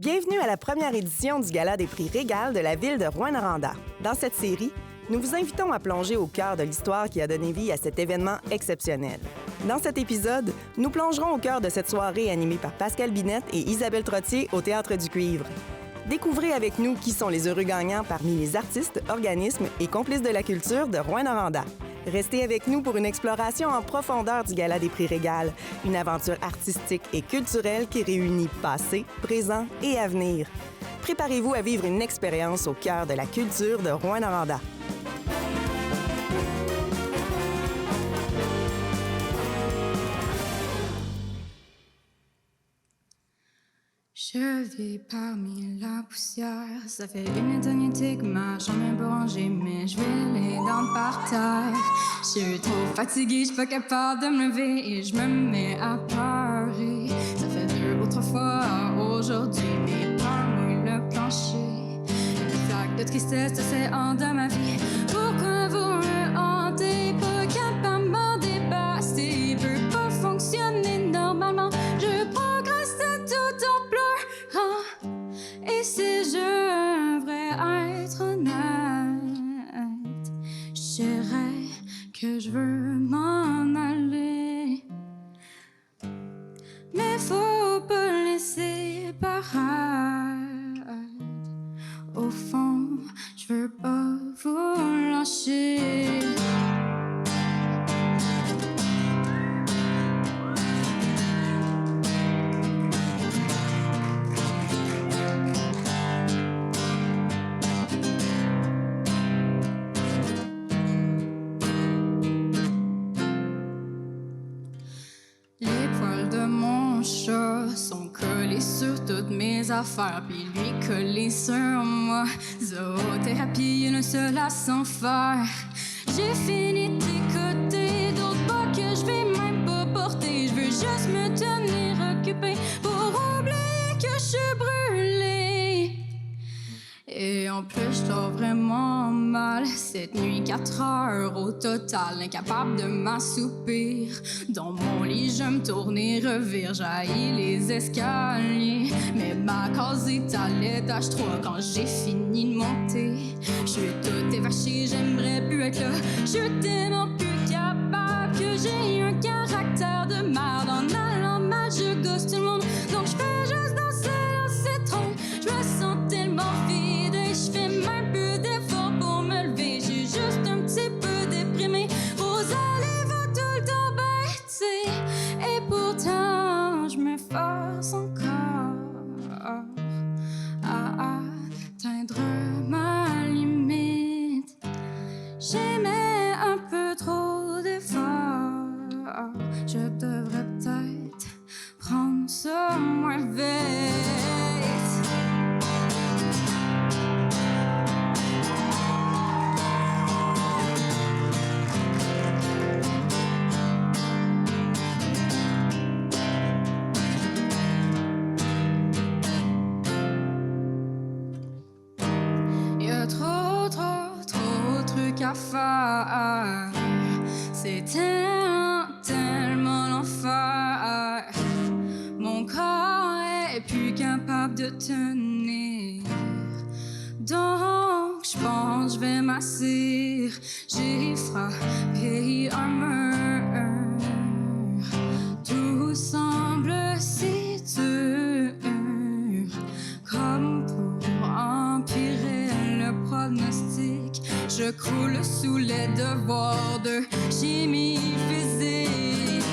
Bienvenue à la première édition du Gala des prix Régal de la ville de Rouyn-Noranda. Dans cette série, nous vous invitons à plonger au cœur de l'histoire qui a donné vie à cet événement exceptionnel. Dans cet épisode, nous plongerons au cœur de cette soirée animée par Pascal Binette et Isabelle Trottier au Théâtre du Cuivre. Découvrez avec nous qui sont les heureux gagnants parmi les artistes, organismes et complices de la culture de Rouyn-Noranda. Restez avec nous pour une exploration en profondeur du Gala des prix Régal, une aventure artistique et culturelle qui réunit passé, présent et avenir. Préparez-vous à vivre une expérience au cœur de la culture de Rouyn-Noranda. Je vis parmi la poussière. Ça fait une éternité que ma jambe est rangée, mais je vais les dents par terre. Je suis trop fatiguée, je suis pas capable de me lever et je me mets à pleurer. Ça fait 2 ou 3 fois aujourd'hui, mes peurs mouillent le plancher. Une flaque de tristesse s'océan de ma vie. Pourquoi vous me hantez? Pas capable de m'en dépasser. Veux pas fonctionner normalement. Je progresse tout en pleurant. Et si je devrais être honnête, je dirais que je veux m'en aller. Mais faut pas laisser paraître. Au fond, je veux pas vous lâcher. Les poils de mon chat sont collés sur toutes mes affaires, puis lui collé sur moi. Zoothérapie, une seule à s'en faire. J'ai fini d'écouter d'autres pas que je vais même pas porter. Je veux juste me tenir occupée pour oublier que je suis brûlée. Et en plus, je dors vraiment mal. Cette nuit, 4 heures au total, incapable de m'assoupir. Dans mon lit, je me tourne et revire, j'haïs les escaliers. Mais ma case est à l'étage 3 quand j'ai fini de monter. Je suis toute évachée, j'aimerais plus être là. Je suis tellement plus capable que j'ai un caractère de merde. En allant mal, je gosse tout le monde. Donc je fais juste danser dans cette trompe. Je me sens tellement vide et je fais même plus d'efforts pour me lever. J'ai juste un petit peu déprimé. Vos allées vont tout le temps baisser. Et pourtant, je me force encore à atteindre ma limite. J'aimais un peu trop d'efforts. Je devrais peut-être prendre ça moins vite. Trop de trucs à faire. C'est tellement l'enfer. Mon corps est plus capable de tenir. Donc je pense je vais m'asseoir. J'ai frappé un mur. Tout semble si dur, comme pour empirer le pronostic. Je croule sous les devoirs de chimie physique.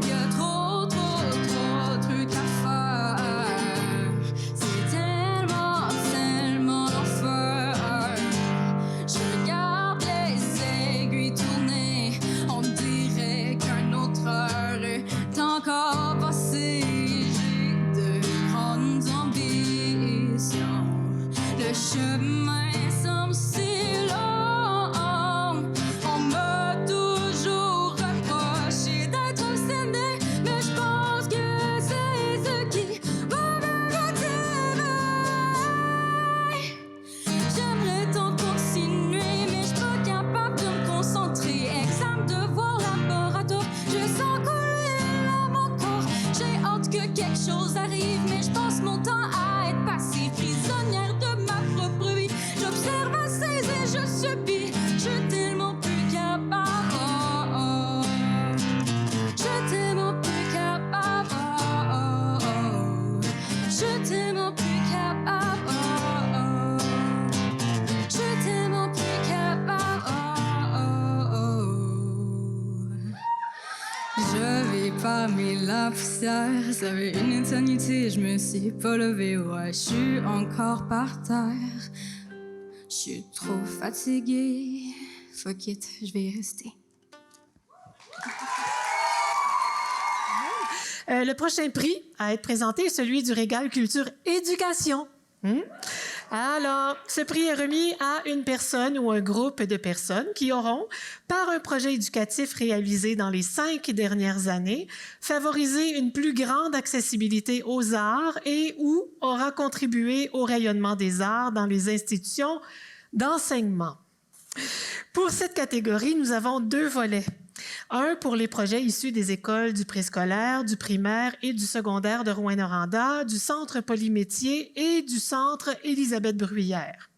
Y'a trop de trucs à faire. C'est tellement l'enfer. Je regarde les aiguilles tourner. On dirait qu'un autre heure est encore passé. J'ai de grandes ambitions. Le chemin semble si long. On m'a toujours reproché mais la poussière, ça avait une éternité. Je me suis pas levée, ouais, je suis encore par terre. Je suis trop fatiguée. Fuck it, je vais y rester. Le prochain prix à être présenté est celui du Régal Culture Éducation. Alors, ce prix est remis à une personne ou un groupe de personnes qui auront, par un projet éducatif réalisé dans les 5 dernières années, favorisé une plus grande accessibilité aux arts et ou aura contribué au rayonnement des arts dans les institutions d'enseignement. Pour cette catégorie, nous avons 2 volets. Un pour les projets issus des écoles du préscolaire, du primaire et du secondaire de Rouyn-Noranda, du Centre Polymétier et du Centre Élisabeth Bruyère.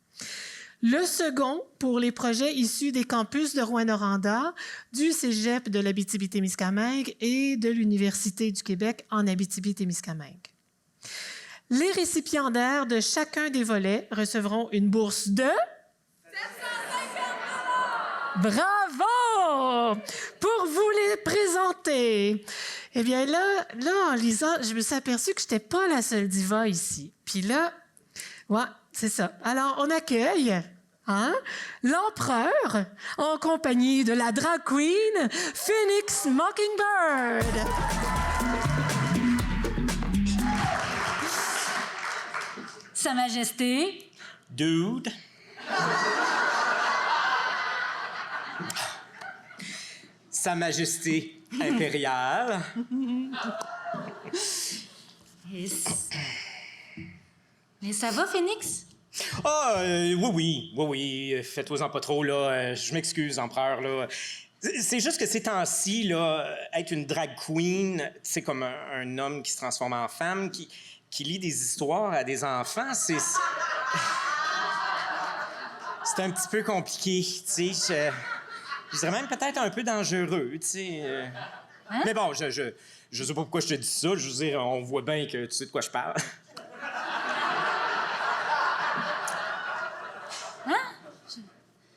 Le second pour les projets issus des campus de Rouyn-Noranda, du Cégep de l'Abitibi-Témiscamingue et de l'Université du Québec en Abitibi-Témiscamingue. Les récipiendaires de chacun des volets recevront une bourse de... Bravo! Pour vous les présenter. Eh bien là, en lisant, je me suis aperçue que je n'étais pas la seule diva ici. Puis là, ouais, c'est ça. Alors, on accueille l'empereur en compagnie de la drag queen Phoenix Mockingbird. Sa Majesté. Dude. Sa Majesté impériale. Mais ça va, Phoenix? Oui. Faites-vous-en pas trop, là. Je m'excuse, empereur, là. C'est juste que ces temps-ci, là, être une drag queen, c'est comme un homme qui se transforme en femme, qui lit des histoires à des enfants, c'est un petit peu compliqué, tu sais. Je dirais même peut-être un peu dangereux, tu sais. Hein? Mais bon, je sais pas pourquoi je te dis ça. Je veux dire, on voit bien que tu sais de quoi je parle. Hein?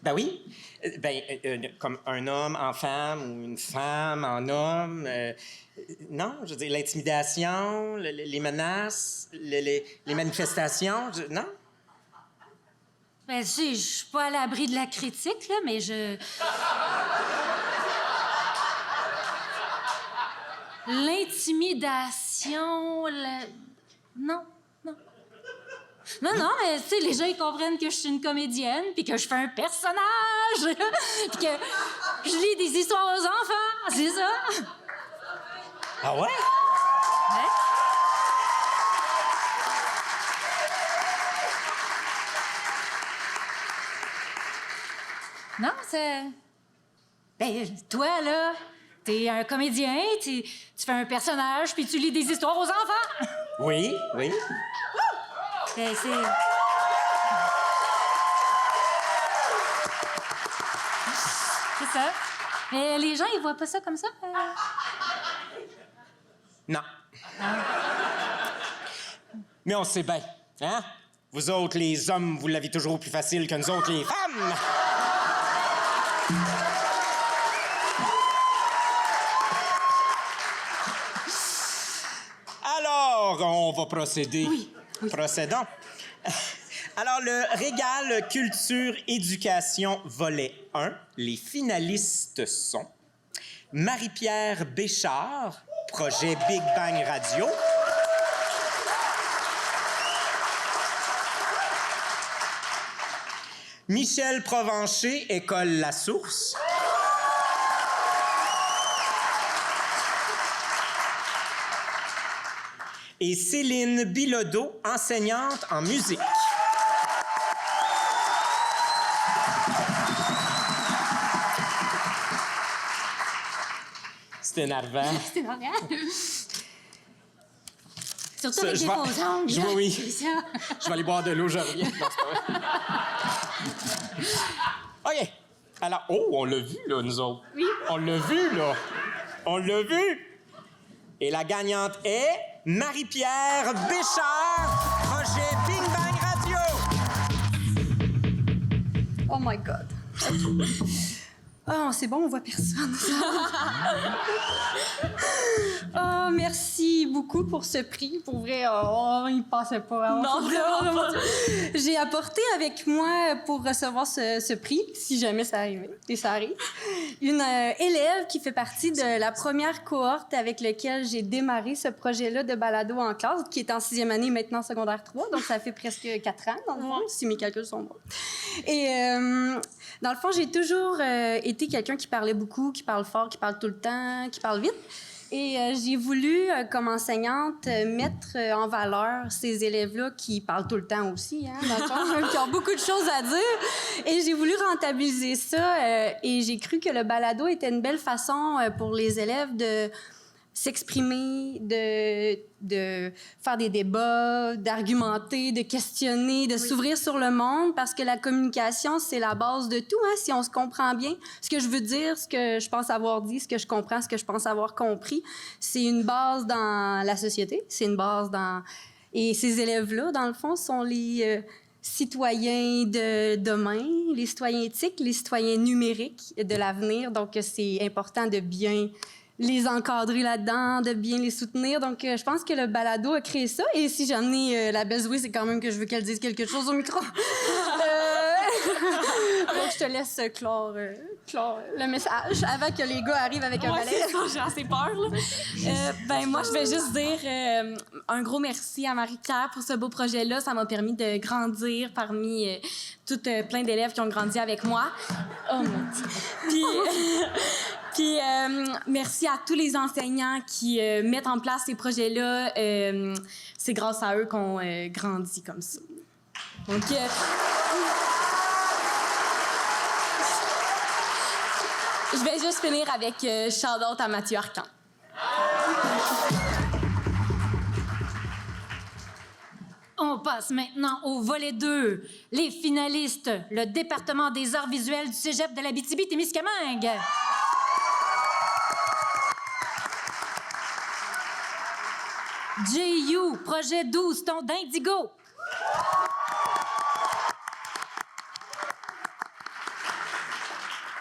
Ben oui. Comme un homme en femme ou une femme en homme. Non, je veux dire, l'intimidation, les menaces, les manifestations, non? Ben, tu sais, je suis pas à l'abri de la critique, là, mais L'intimidation, Non, mais tu sais, les gens, ils comprennent que je suis une comédienne, puis que je fais un personnage, puis que je lis des histoires aux enfants, c'est ça? Ah ouais? Ouais. Non, c'est... Ben, toi, là, t'es un comédien, tu fais un personnage, puis tu lis des histoires aux enfants. Oui. Ben, c'est... C'est ça. Mais les gens, ils voient pas ça comme ça? Non. Mais on sait bien, hein? Vous autres, les hommes, vous l'avez toujours plus facile que nous autres, les femmes! Alors, on va procéder. Oui. Procédons. Alors, le Régal Culture Éducation volet 1, les finalistes sont Marie-Pierre Béchard, projet Big Bang Radio. Michel Provencher, École La Source. Et Céline Bilodeau, enseignante en musique. C'est énervant. C'est normal. Surtout Ça, avec des faux ongles. Oui. C'est ça. Je vais aller boire de l'eau, je reviens. Non, c'est pas vrai. OK. Alors, on l'a vu, là, nous autres. Oui. On l'a vu, là. On l'a vu. Et la gagnante est Marie-Pierre Béchard, projet Big Bang Radio. Oh my God. Oh, c'est bon, on voit personne. Oh, merci beaucoup pour ce prix. Pour vrai, il passait pas. Non, vraiment pas. J'ai apporté avec moi pour recevoir ce prix, si jamais ça arrivait, et ça arrive, une élève qui fait partie de la première cohorte avec laquelle j'ai démarré ce projet-là de balado en classe, qui est en 6e année, maintenant secondaire 3, donc ça fait presque 4 ans, dans le fond, si mes calculs sont bons. Et dans le fond, j'ai toujours été quelqu'un qui parlait beaucoup, qui parle fort, qui parle tout le temps, qui parle vite. Et j'ai voulu, comme enseignante, mettre en valeur ces élèves-là qui parlent tout le temps aussi, hein, dans le fond, qui ont beaucoup de choses à dire. Et j'ai voulu rentabiliser ça et j'ai cru que le balado était une belle façon pour les élèves de s'exprimer, de faire des débats, d'argumenter, de questionner, de s'ouvrir sur le monde, parce que la communication, c'est la base de tout. Hein? Si on se comprend bien, ce que je veux dire, ce que je pense avoir dit, ce que je comprends, ce que je pense avoir compris, c'est une base dans la société, c'est une base dans... Et ces élèves-là, dans le fond, sont les citoyens de demain, les citoyens éthiques, les citoyens numériques de l'avenir. Donc, c'est important de bien les encadrer là-dedans, de bien les soutenir. Donc, je pense que le balado a créé ça. Et si j'en ai la Bézoué, c'est quand même que je veux qu'elle dise quelque chose au micro. Donc, je te laisse clore le message avant que les gars arrivent avec un balai. J'ai assez peur, là. Moi, je vais juste dire un gros merci à Marie-Pierre pour ce beau projet-là. Ça m'a permis de grandir parmi plein d'élèves qui ont grandi avec moi. Oh, mon Dieu. Puis, merci à tous les enseignants qui mettent en place ces projets-là. C'est grâce à eux qu'on grandit comme ça. Donc, je vais juste finir avec shout-out à Mathieu Arcan. On passe maintenant au volet 2. Les finalistes, le département des arts visuels du cégep de l'Abitibi-Témiscamingue. JU, projet 12 tons d'indigo.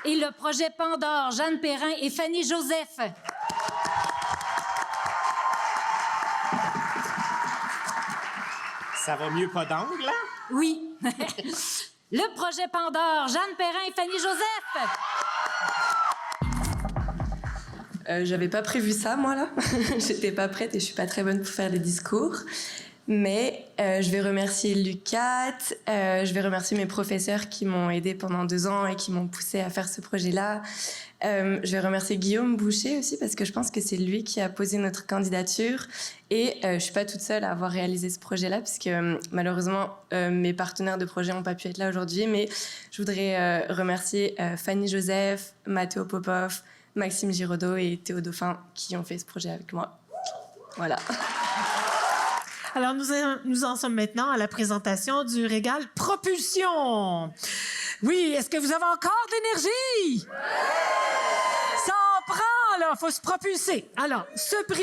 Et le projet Pandore, Jeanne Perrin et Fanny Joseph. Ça va mieux pas d'angle, hein? Oui. Le projet Pandore, Jeanne Perrin et Fanny Joseph. J'avais pas prévu ça, moi, là. J'étais pas prête et je suis pas très bonne pour faire des discours. Mais je vais remercier Lucat, je vais remercier mes professeurs qui m'ont aidée pendant 2 ans et qui m'ont poussée à faire ce projet-là. Je vais remercier Guillaume Boucher aussi parce que je pense que c'est lui qui a posé notre candidature. Et je suis pas toute seule à avoir réalisé ce projet-là puisque malheureusement, mes partenaires de projet n'ont pas pu être là aujourd'hui. Mais je voudrais remercier Fanny Joseph, Mathéo Popov, Maxime Giraudot et Théo Dauphin qui ont fait ce projet avec moi. Voilà. Alors, nous en sommes maintenant à la présentation du régal Propulsion. Oui, est-ce que vous avez encore d'énergie? Ça en prend, là, faut se propulser. Alors, ce prix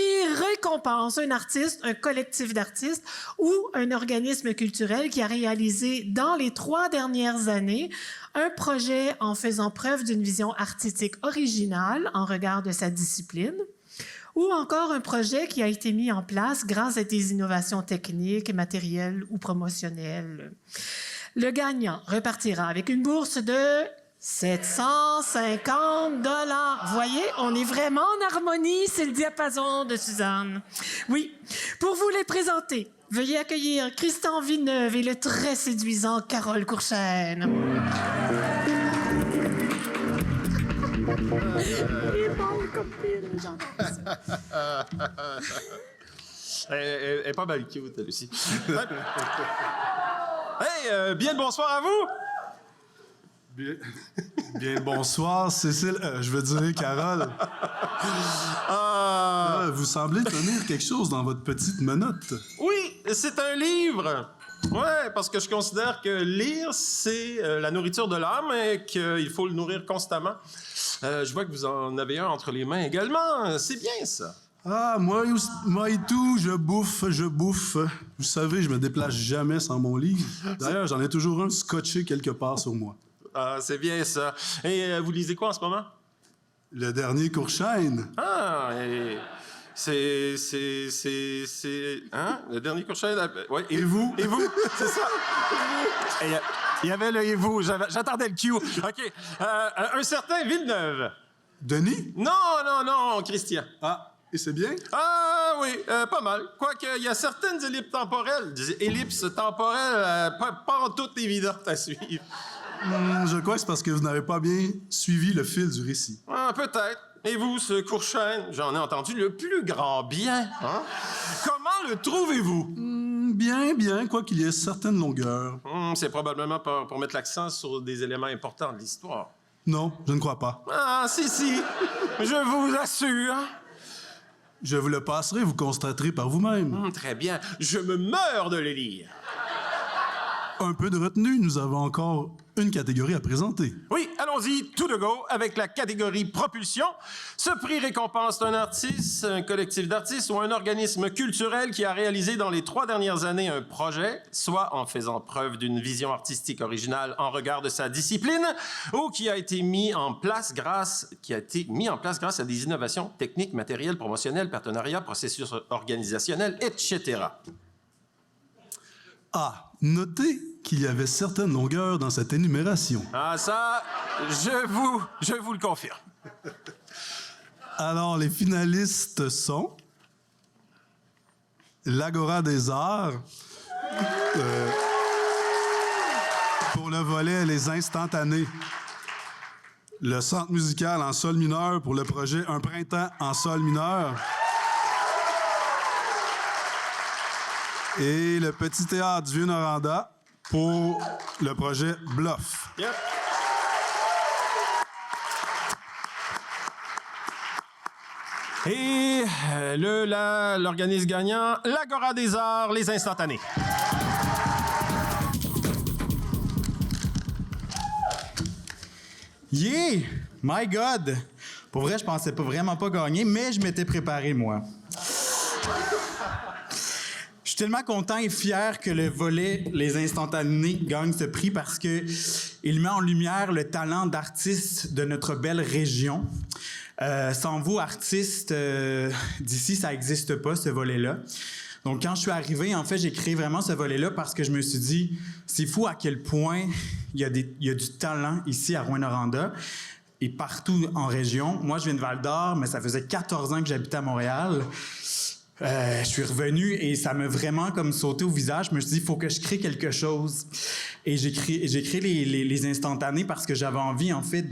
récompense un artiste, un collectif d'artistes ou un organisme culturel qui a réalisé dans les 3 dernières années un projet en faisant preuve d'une vision artistique originale en regard de sa discipline, ou encore un projet qui a été mis en place grâce à des innovations techniques, matérielles ou promotionnelles. Le gagnant repartira avec une bourse de 750 $. Vous voyez, on est vraiment en harmonie, c'est le diapason de Suzanne. Oui, pour vous les présenter, veuillez accueillir Christian Villeneuve et le très séduisant Carole Courchaine. Elle est pas mal cute, elle aussi. Hey, bien le bonsoir à vous! Bien le bonsoir, Cécile. Je veux dire, Carole. Vous semblez tenir quelque chose dans votre petite menotte. Oui, c'est un livre! Ouais, parce que je considère que lire, c'est la nourriture de l'âme et qu'il faut le nourrir constamment. Je vois que vous en avez un entre les mains également. C'est bien, ça. Ah, moi et tout, je bouffe. Vous savez, je me déplace jamais sans mon livre. D'ailleurs, j'en ai toujours un scotché quelque part sur moi. Ah, c'est bien ça. Et vous lisez quoi en ce moment? Le dernier Courchesne. Ah, et hein? Le dernier Courchesne. Ouais, et vous? Et vous? C'est ça. Et, il y avait le et vous. J'attendais le cue. OK. Un certain Villeneuve. Denis? Non, Christian. Ah, et c'est bien? Ah oui, pas mal. Quoique, il y a certaines ellipses temporelles, pas en toutes évidentes à suivre. Je crois que c'est parce que vous n'avez pas bien suivi le fil du récit. Ah, peut-être. Et vous, ce Courchesne, j'en ai entendu le plus grand bien. Hein? Comment le trouvez-vous? Bien, quoi qu'il y ait certaines longueurs. C'est probablement pour mettre l'accent sur des éléments importants de l'histoire. Non, je ne crois pas. Ah, si, je vous assure. Je vous le passerai, vous constaterez par vous-même. Très bien. Je me meurs de le lire. Un peu de retenue, nous avons encore une catégorie à présenter. Oui, allons-y, tout de go, avec la catégorie propulsion. Ce prix récompense un artiste, un collectif d'artistes ou un organisme culturel qui a réalisé dans les 3 dernières années un projet, soit en faisant preuve d'une vision artistique originale en regard de sa discipline, ou qui a été mis en place grâce à des innovations techniques, matérielles, promotionnelles, partenariats, processus organisationnels, etc. Ah, notez qu'il y avait certaines longueurs dans cette énumération. Ah, ça, je vous le confirme. Alors, les finalistes sont l'Agora des Arts pour le volet Les Instantanés, le Centre musical en sol mineur pour le projet Un printemps en sol mineur et le Petit Théâtre du Vieux-Noranda pour le projet Bluff. Yep. Et l'organisme gagnant, l'Agora des Arts, Les Instantanés. Yeah! My God! Pour vrai, je pensais vraiment pas gagner, mais je m'étais préparé, moi. Je suis tellement content et fier que le volet Les Instantanés gagne ce prix parce que il met en lumière le talent d'artistes de notre belle région. Sans vous, artistes d'ici, ça n'existe pas, ce volet-là. Donc, quand je suis arrivé, en fait, j'ai créé vraiment ce volet-là parce que je me suis dit, c'est fou à quel point il y a du talent ici à Rouyn-Noranda et partout en région. Moi, je viens de Val-d'Or, mais ça faisait 14 ans que j'habitais à Montréal. Je suis revenu et ça m'a vraiment comme sauté au visage. Je me suis dit, il faut que je crée quelque chose. Et j'ai créé les instantanés parce que j'avais envie, en fait,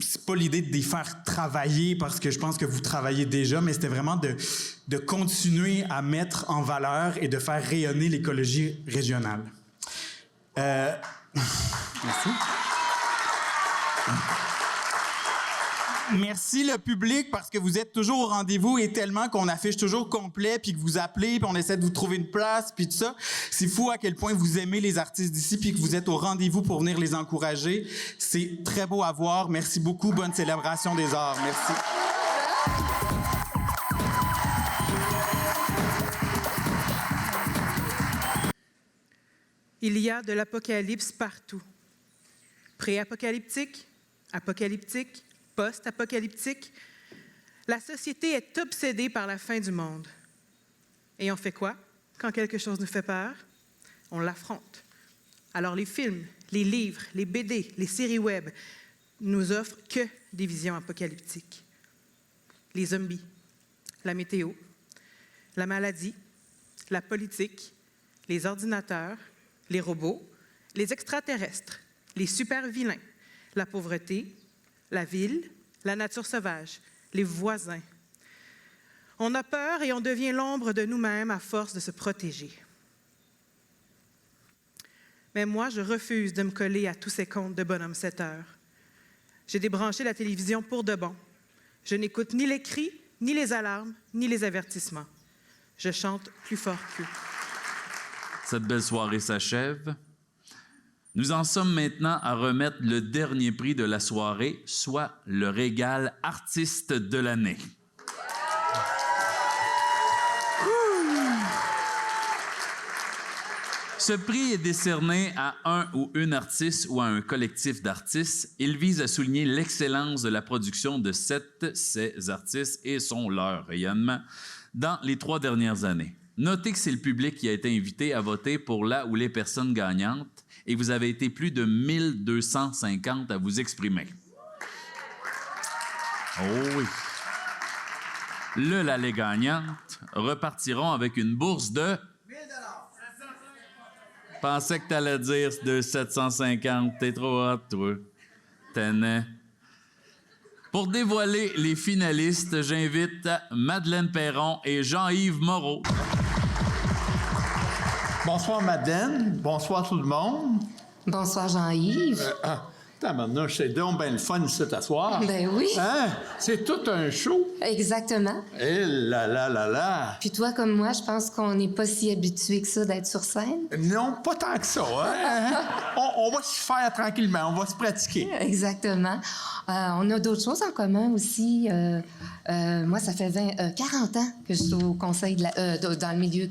c'est pas l'idée de les faire travailler parce que je pense que vous travaillez déjà, mais c'était vraiment de continuer à mettre en valeur et de faire rayonner l'écologie régionale. Merci. Merci le public parce que vous êtes toujours au rendez-vous et tellement qu'on affiche toujours complet puis que vous appelez puis on essaie de vous trouver une place puis tout ça. C'est fou à quel point vous aimez les artistes d'ici puis que vous êtes au rendez-vous pour venir les encourager. C'est très beau à voir. Merci beaucoup. Bonne célébration des arts. Merci. Il y a de l'apocalypse partout. Pré-apocalyptique, apocalyptique, post-apocalyptique, la société est obsédée par la fin du monde. Et on fait quoi quand quelque chose nous fait peur? On l'affronte. Alors les films, les livres, les BD, les séries web nous offrent que des visions apocalyptiques. Les zombies, la météo, la maladie, la politique, les ordinateurs, les robots, les extraterrestres, les super-vilains, la pauvreté, la ville, la nature sauvage, les voisins. On a peur et on devient l'ombre de nous-mêmes à force de se protéger. Mais moi, je refuse de me coller à tous ces contes de bonhomme 7 heures. J'ai débranché la télévision pour de bon. Je n'écoute ni les cris, ni les alarmes, ni les avertissements. Je chante plus fort qu'eux. Cette belle soirée s'achève. Nous en sommes maintenant à remettre le dernier prix de la soirée, soit le régal artiste de l'année. Ce prix est décerné à un ou une artiste ou à un collectif d'artistes. Il vise à souligner l'excellence de la production de ces artistes et leur rayonnement dans les 3 dernières années. Notez que c'est le public qui a été invité à voter pour la ou les personnes gagnantes et vous avez été plus de 1250 à vous exprimer. Oh oui. Les gagnantes repartiront avec une bourse de... Pensais que t'allais dire de 750. T'es trop hot, toi. Tenez. Pour dévoiler les finalistes, j'invite Madeleine Perron et Jean-Yves Moreau. Bonsoir, Madeleine. Bonsoir, tout le monde. Bonsoir, Jean-Yves. Maintenant, c'est donc bien le fun ici t'asseoir. Ben oui. Hein? C'est tout un show. Exactement. Eh là là là là. Puis toi, comme moi, je pense qu'on n'est pas si habitué que ça d'être sur scène. Non, pas tant que ça. Hein? on va se faire tranquillement, on va se pratiquer. Exactement. On a d'autres choses en commun aussi. Moi, ça fait 40 ans que je suis au conseil dans le milieu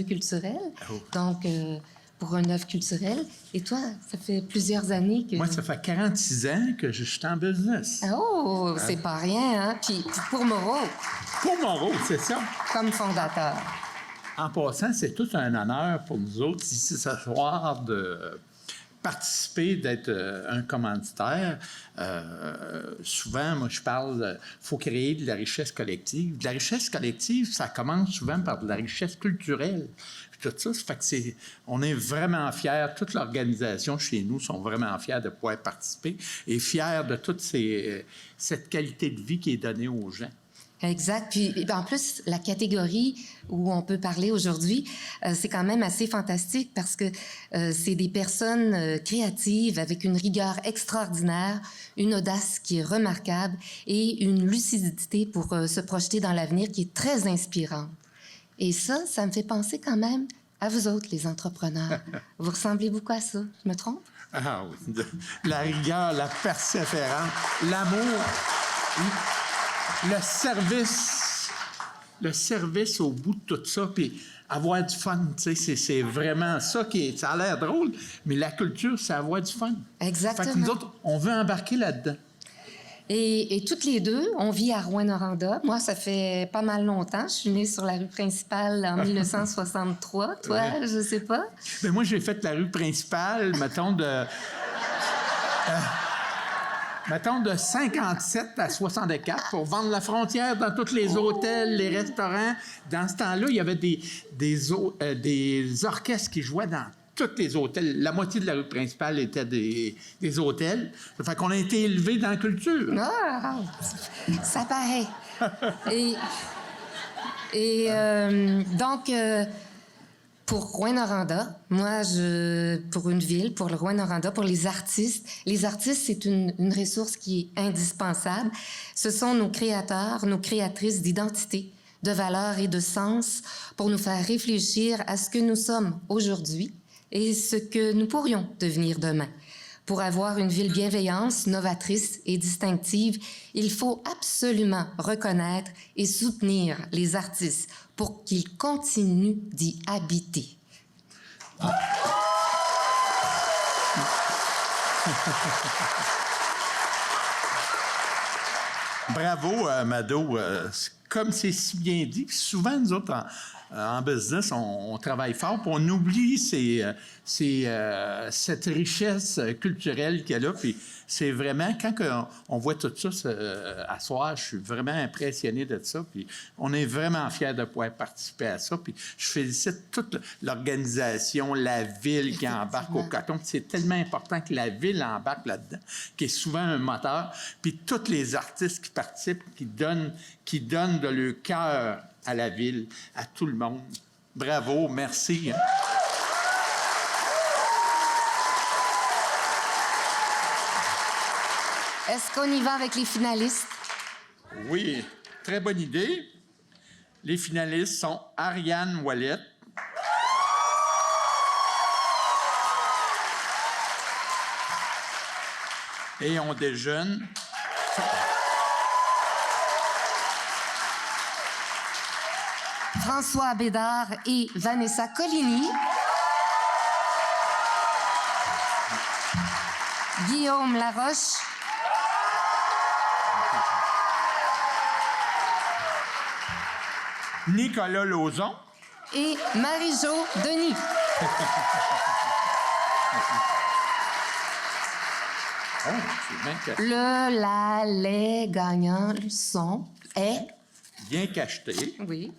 culturel. Oh. Donc, pour un œuvre culturelle. Et toi, ça fait plusieurs années que... Moi, ça fait 46 ans que je suis en business. Oh, c'est pas rien, hein? Puis pour Moreau. Pour Moreau, c'est ça. Comme fondateur. En passant, c'est tout un honneur pour nous autres ici ce soir de participer, d'être un commanditaire. Souvent, moi, je parle, faut créer de la richesse collective. De la richesse collective, ça commence souvent par de la richesse culturelle. Tout ça, ça fait que on est vraiment fiers, toute l'organisation chez nous sont vraiment fiers de pouvoir participer et fiers de toute cette qualité de vie qui est donnée aux gens. Exact. Puis en plus, la catégorie où on peut parler aujourd'hui, c'est quand même assez fantastique parce que c'est des personnes créatives avec une rigueur extraordinaire, une audace qui est remarquable et une lucidité pour se projeter dans l'avenir qui est très inspirante. Et ça me fait penser quand même à vous autres, les entrepreneurs. Vous ressemblez beaucoup à ça, je me trompe? Ah oui, la rigueur, la persévérance, l'amour, le service au bout de tout ça, puis avoir du fun, tu sais, c'est vraiment ça ça a l'air drôle, mais la culture, c'est avoir du fun. Exactement. Fait que nous autres, on veut embarquer là-dedans. Et toutes les deux, on vit à Rouyn-Noranda. Moi, ça fait pas mal longtemps. Je suis née sur la rue principale en 1963. Toi, ouais. Je sais pas. Bien, moi, j'ai fait la rue principale, mettons, de 57 à 64 pour vendre la frontière dans tous les hôtels, les restaurants. Dans ce temps-là, il y avait des orchestres qui jouaient dans tous les hôtels. La moitié de la rue principale était des hôtels. Ça fait qu'on a été élevés dans la culture. Ah, ça paraît. Donc, pour Rouyn-Noranda, moi, pour une ville, pour le Rouyn-Noranda, pour les artistes, c'est une ressource qui est indispensable. Ce sont nos créateurs, nos créatrices d'identité, de valeurs et de sens pour nous faire réfléchir à ce que nous sommes aujourd'hui et ce que nous pourrions devenir demain. Pour avoir une ville bienveillante, novatrice et distinctive, il faut absolument reconnaître et soutenir les artistes pour qu'ils continuent d'y habiter. Bravo, Mado. Comme c'est si bien dit, puis souvent, nous autres, en business, on travaille fort, puis on oublie cette richesse culturelle qu'il y a là. Puis c'est vraiment, quand on voit tout ça à soir, je suis vraiment impressionné de ça. Puis on est vraiment fiers de pouvoir participer à ça. Puis je félicite toute l'organisation, la ville qui embarque au coton. C'est tellement important que la ville embarque là-dedans, qui est souvent un moteur. Puis tous les artistes qui participent, qui donnent de leur cœur à la ville, à tout le monde. Bravo, merci. Est-ce qu'on y va avec les finalistes? Oui, très bonne idée. Les finalistes sont Ariane Ouellette, et on déjeune. François Bédard et Vanessa Collini. Guillaume Laroche. Nicolas Lauzon. Et Marie-Jo Denis. Oh, c'est bien cacheté. Les gagnants sont... Bien cacheté. Oui.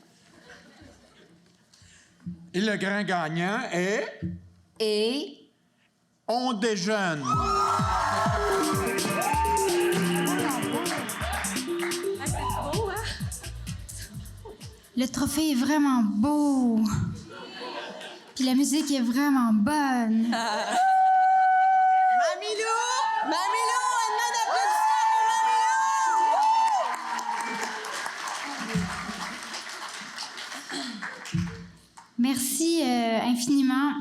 Et le grand gagnant est... Et... On déjeune. Le trophée est vraiment beau. Puis la musique est vraiment bonne. Mamilou! Mamilou! Un main d'applaudissement pour Mamilou! Merci infiniment.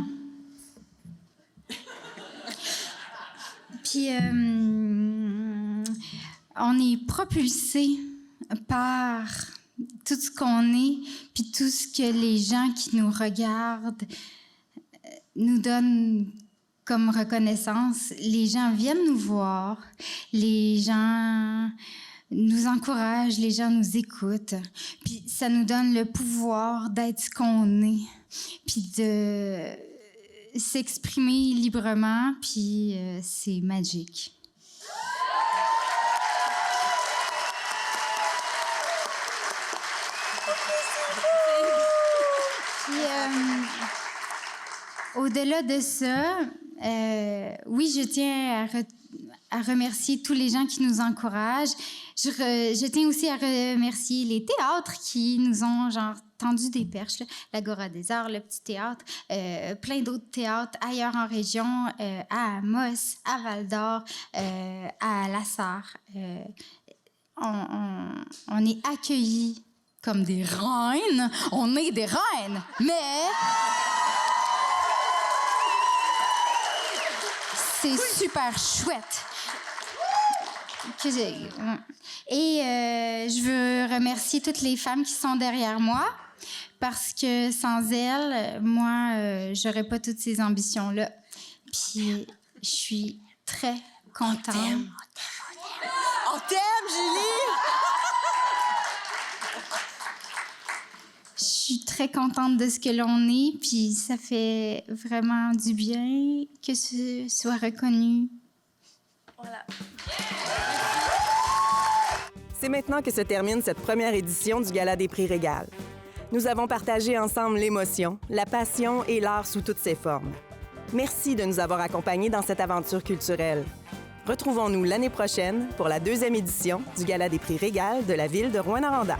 Puis on est propulsé par tout ce qu'on est, puis tout ce que les gens qui nous regardent nous donnent comme reconnaissance. Les gens viennent nous voir, les gens nous encouragent, les gens nous écoutent, puis ça nous donne le pouvoir d'être ce qu'on est, puis de s'exprimer librement, puis c'est magique. Puis, au-delà de ça, oui, je tiens à remercier tous les gens qui nous encouragent. Je tiens aussi à remercier les théâtres qui nous ont tendu des perches, là. L'Agora des Arts, le Petit Théâtre, plein d'autres théâtres ailleurs en région, à Amos, à Val-d'Or, à La Sarre. On est accueillis comme des reines. On est des reines, mais c'est super chouette. Et je veux remercier toutes les femmes qui sont derrière moi, parce que sans elles, moi, j'aurais pas toutes ces ambitions-là. Puis je suis très contente. On t'aime, Julie! Je suis très contente de ce que l'on est, puis ça fait vraiment du bien que ce soit reconnu. Voilà. C'est maintenant que se termine cette première édition du Gala des prix Régal. Nous avons partagé ensemble l'émotion, la passion et l'art sous toutes ses formes. Merci de nous avoir accompagnés dans cette aventure culturelle. Retrouvons-nous l'année prochaine pour la 2e édition du Gala des prix Régal de la ville de Rouyn-Noranda.